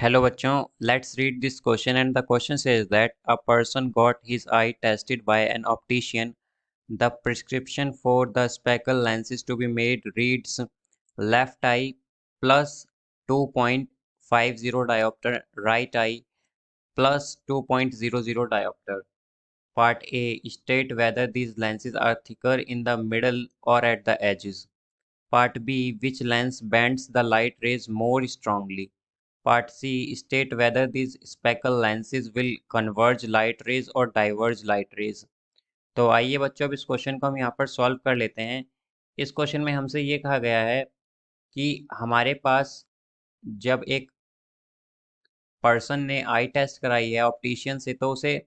Hello bachcho, let's read this question, and the question says that a person got his eye tested by an optician. The prescription for the speckle lenses to be made reads left eye plus 2.50 diopter, right eye plus 2.00 diopter. Part A, state whether these lenses are thicker in the middle or at the edges. Part B, which lens bends the light rays more strongly. Part C, state whether these speckle lenses will converge light rays और diverge light rays। तो आइए बच्चों, अब इस question को हम यहाँ पर सॉल्व कर लेते हैं। इस क्वेश्चन में हमसे ये कहा गया है कि हमारे पास जब एक पर्सन ने आई टेस्ट कराई है ऑप्टिशियन से, तो उसे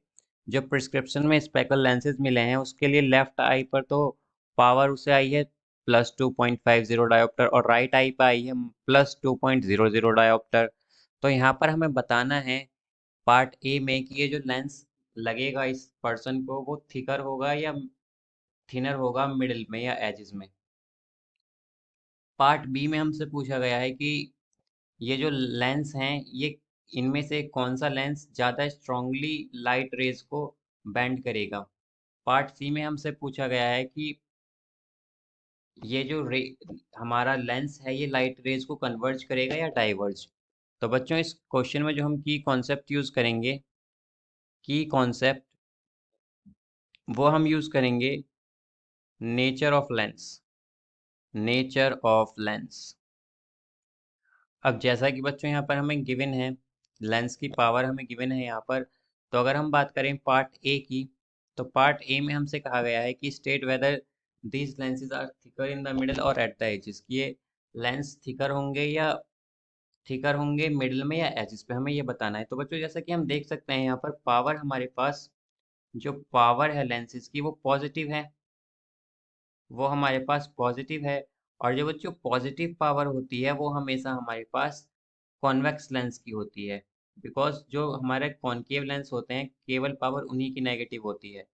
जो प्रिस्क्रिप्शन में स्पेकल लेंसेज मिले हैं उसके लिए लेफ्ट आई पर तो पावर उसे आई है +2.50 डायोप्टर और राइट आई पर आई है +2.00 डायोप्टर। तो यहाँ पर हमें बताना है पार्ट ए में कि ये जो लेंस लगेगा इस पर्सन को वो थिकर होगा या थिनर होगा मिडिल में या एजेस में। पार्ट बी में हमसे पूछा गया है कि ये जो लेंस हैं ये इनमें से कौन सा लेंस ज़्यादा स्ट्रांगली लाइट रेज को बेंड करेगा। पार्ट सी में हमसे पूछा गया है कि ये जो हमारा लेंस है ये लाइट रेज को कन्वर्ज करेगा या डाइवर्ज। तो बच्चों, इस क्वेश्चन में जो हम की कॉन्सेप्ट यूज़ करेंगे, की कॉन्सेप्ट वो हम यूज़ करेंगे nature of lens. Nature of lens. अब जैसा कि बच्चों यहाँ पर हमें गिवन है, लेंस की पावर हमें गिवन है यहाँ पर। तो अगर हम बात करें पार्ट ए की, तो पार्ट ए में हमसे कहा गया है कि state whether these lenses are thicker in the middle और एट द एजेस, कि ये लेंस थिकर होंगे मिडल में या एजेस पे, हमें ये बताना है। तो बच्चों जैसा कि हम देख सकते हैं यहाँ पर पावर हमारे पास, जो पावर है लेंसेज की वो पॉजिटिव है, वो हमारे पास पॉजिटिव है। और जो बच्चों पॉजिटिव पावर होती है वो हमेशा हमारे पास कॉन्वेक्स लेंस की होती है, बिकॉज जो हमारे कॉनकेव लेंस होते हैं केवल पावर उन्हीं की नेगेटिव होती है।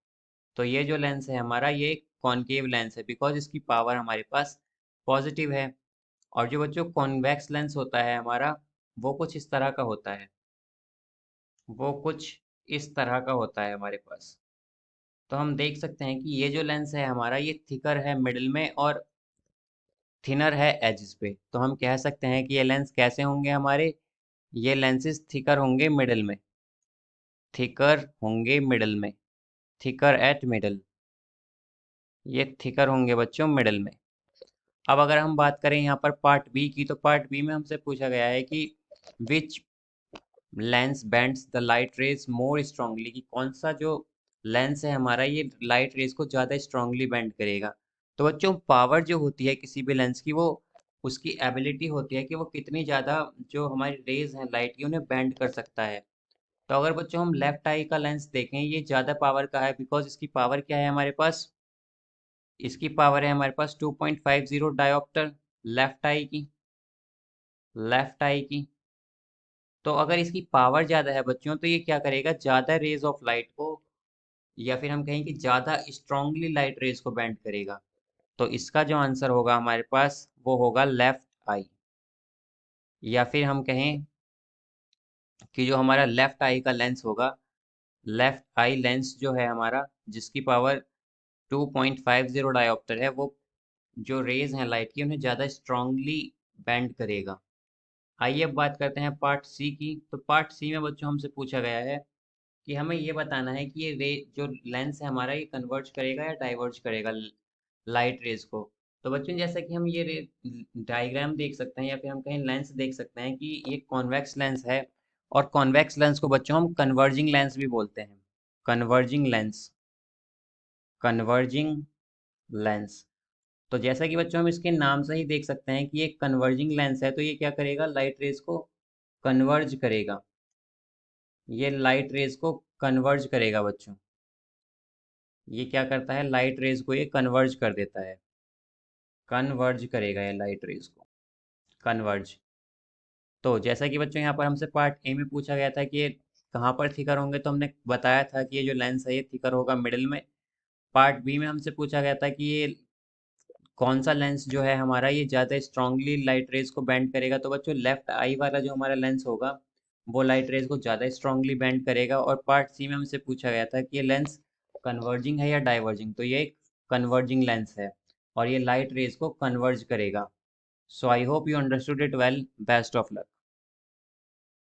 तो ये जो लेंस है हमारा ये कॉनकेव लेंस है बिकॉज इसकी पावर हमारे पास पॉजिटिव है। और जो बच्चों कॉन्वेक्स लेंस होता है हमारा, वो कुछ इस तरह का होता है, वो कुछ इस तरह का होता है हमारे पास। तो हम देख सकते हैं कि ये जो लेंस है हमारा ये थिकर है मिडिल में और थिनर है एजेस पे। तो हम कह सकते हैं कि ये लेंस कैसे होंगे हमारे, ये लेंसेज थिकर होंगे मिडिल में, थिकर होंगे मिडिल में, थिकर एट मिडल, ये थिकर होंगे बच्चों मिडिल में। अब अगर हम बात करें यहाँ पर पार्ट बी की, तो पार्ट बी में हमसे पूछा गया है कि which lens bends the light rays more strongly, कि कौन सा जो लेंस है हमारा ये लाइट रेज को ज़्यादा स्ट्रांगली बेंड करेगा। तो बच्चों पावर जो होती है किसी भी लेंस की, वो उसकी एबिलिटी होती है कि वो कितनी ज़्यादा जो हमारी रेज हैं लाइट की उन्हें बेंड कर सकता है। तो अगर बच्चों हम लेफ्ट आई का लेंस देखें, ये ज़्यादा पावर का है बिकॉज इसकी पावर क्या है हमारे पास, इसकी पावर है हमारे पास 2.50 डायोप्टर लेफ्ट आई की, लेफ्ट आई की। तो अगर इसकी पावर ज़्यादा है बच्चों तो ये क्या करेगा, ज़्यादा रेज ऑफ लाइट को, या फिर हम कहें कि ज़्यादा स्ट्रांगली लाइट रेज को बेंड करेगा। तो इसका जो आंसर होगा हमारे पास वो होगा लेफ्ट आई। या फिर हम कहें कि जो हमारा लेफ्ट आई का लेंस होगा, लेफ्ट आई लेंस जो है हमारा जिसकी पावर 2.50 डायोप्टर है, वो जो रेज हैं लाइट की उन्हें ज़्यादा स्ट्रांगली बेंड करेगा। आइए अब बात करते हैं पार्ट सी की। तो पार्ट सी में बच्चों हमसे पूछा गया है कि हमें ये बताना है कि ये रे जो लेंस है हमारा ये कन्वर्ज करेगा या डाइवर्ज करेगा लाइट रेज को। तो बच्चों जैसा कि हम ये डायग्राम देख सकते हैं या फिर हम कहीं लेंस देख सकते हैं कि ये कॉन्वेक्स लेंस है, और कॉन्वेक्स लेंस को बच्चों हम कन्वर्जिंग लेंस भी बोलते हैं। Converging lens, converging lens. तो जैसा कि बच्चों हम इसके नाम से ही देख सकते हैं कि ये कन्वर्जिंग लेंस है, तो ये क्या करेगा, लाइट रेज को कन्वर्ज करेगा, ये लाइट रेज को कन्वर्ज करेगा बच्चों। ये क्या करता है, लाइट रेज को ये कन्वर्ज कर देता है, कन्वर्ज करेगा ये लाइट रेज को, कन्वर्ज। तो जैसा कि बच्चों यहाँ पर हमसे पार्ट ए में पूछा गया था कि ये कहाँ पर थिकर होंगे, तो हमने बताया था कि ये जो लेंस है ये थिकर होगा मिडिल में। पार्ट बी में हमसे पूछा गया था कि ये कौन सा लेंस जो है हमारा ये ज़्यादा स्ट्रांगली लाइट रेज को बेंड करेगा। तो बच्चों लेफ्ट आई वाला जो हमारा लेंस होगा वो लाइट रेज को ज़्यादा स्ट्रांगली बेंड करेगा। और पार्ट सी में हमसे पूछा गया था कि ये लेंस कन्वर्जिंग है या डाइवर्जिंग, तो ये एक कन्वर्जिंग लेंस है और ये लाइट रेज को कन्वर्ज करेगा। So I hope you understood it well. Best of luck.